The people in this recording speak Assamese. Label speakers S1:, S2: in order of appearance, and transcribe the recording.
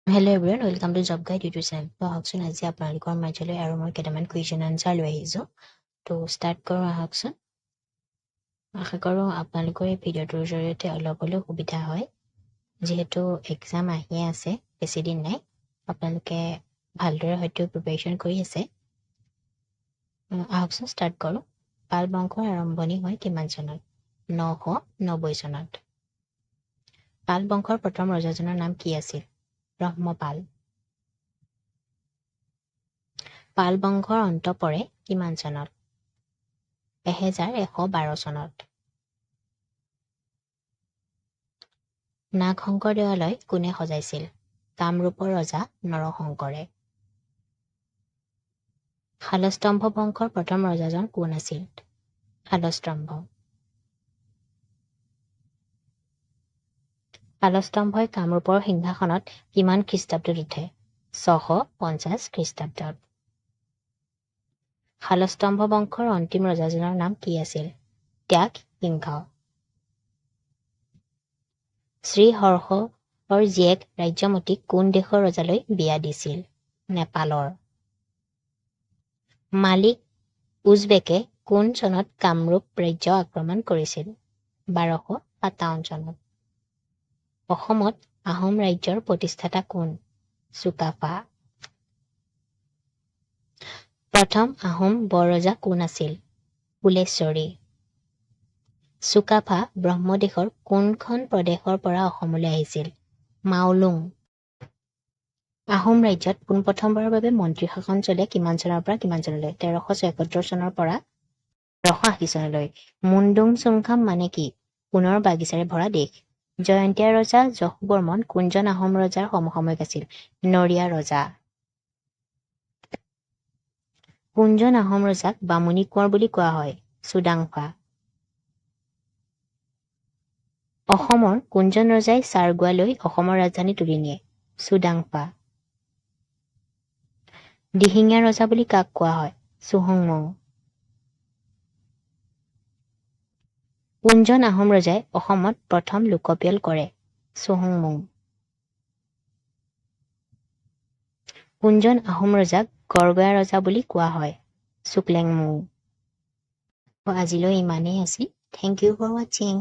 S1: Hello everyone, welcome to Job Guide YouTube channel. আহকচোন আজি আপোনালোকৰ মাজলৈ আৰু মই কেইটামান কুৱেশ্যন আনসাৰ লৈ আহিছোঁ তো ষ্টাৰ্ট কৰোঁ আহকচোন আশা কৰোঁ আপোনালোকৰ এই ভিডিঅ'টোৰ জৰিয়তে অলপ হ'লেও সুবিধা হয় যিহেতু এক্সাম আহি আছে বেছি দিন নাই আপোনালোকে ভালদৰে হয়তো প্ৰিপাৰেশ্যন কৰি আছে আহকচোন ষ্টাৰ্ট কৰোঁ পাল বংশৰ আৰম্ভণি হয় কিমান চনত 990 চনত পাল বংশৰ প্ৰথম ৰজাজনৰ নাম কি আছিল ব্ৰহ্মপাল পাল বংশৰ অন্ত পৰে কিমান চনত 1112 চনত নাগ শংকৰ দেৱালয় কোনে সজাইছিল কামৰূপৰ ৰজা নৰশংকৰে শালস্তম্ভ বংশৰ প্ৰথম ৰজাজন কোন আছিল শালস্তম্ভ শালস্তম্ভই কামৰূপৰ সিংহাসনত কিমান খ্ৰীষ্টাব্দত উঠে 650 খ্ৰীষ্টাব্দত শালস্তম্ভ বংশৰ অন্তিম ৰজাজনৰ নাম কি আছিল ত্যাগ সিংহ শ্ৰীহৰ্ষৰ জীয়েক ৰাজ্যমতীক কোন দেশৰ ৰজালৈ বিয়া দিছিল নেপালৰ মালিক উজবেকে কোন চনত কামৰূপ ৰাজ্য আক্ৰমণ কৰিছিল 1257 চনত অসমত আহোম ৰাজ্যৰ প্ৰতিষ্ঠাতা কোন চুকাফা প্ৰথম আহোম বৰৰজা কোন আছিল ফুলেশ্বৰী চুকাফা ব্ৰহ্মদেশৰ কোনখন প্ৰদেশৰ পৰা অসমলৈ আহিছিল মাওলুং আহোম ৰাজ্যত পোনপ্ৰথমবাৰৰ বাবে মন্ত্ৰী শাসন চলে কিমান চনৰ পৰা কিমান চনলৈ 1376 চনৰ পৰা 1380 চনলৈ মুণ্ডুং চুংখাম মানে কি সোণৰ বাগিচাৰে ভৰা দেশ জয়ন্তীয়া ৰজা যশু বৰ্মন কোনজন আহোম ৰজাৰ সমসাময়িক আছিল নৰিয়া ৰজা কোনজন আহোম ৰজাক বামুণী কোঁৱৰ বুলি কোৱা হয় চুডাংফা অসমৰ কোনজন ৰজাই চাৰগোৱালৈ অসমৰ ৰাজধানী তুলি নিয়ে চুডাংফা দিহিঙীয়া ৰজা বুলি কাক কোৱা হয় চুহুংমুং কোনজন আহোম ৰজাই অসমত প্ৰথম লোকপিয়ল কৰে চুহুংমুং কোনজন আহোম ৰজাক গড়গয়া ৰজা বুলি কোৱা হয় চুকলেংমুং আজিলৈ ইমানেই আছিল থেংক ইউ ফৰ ৱাচিং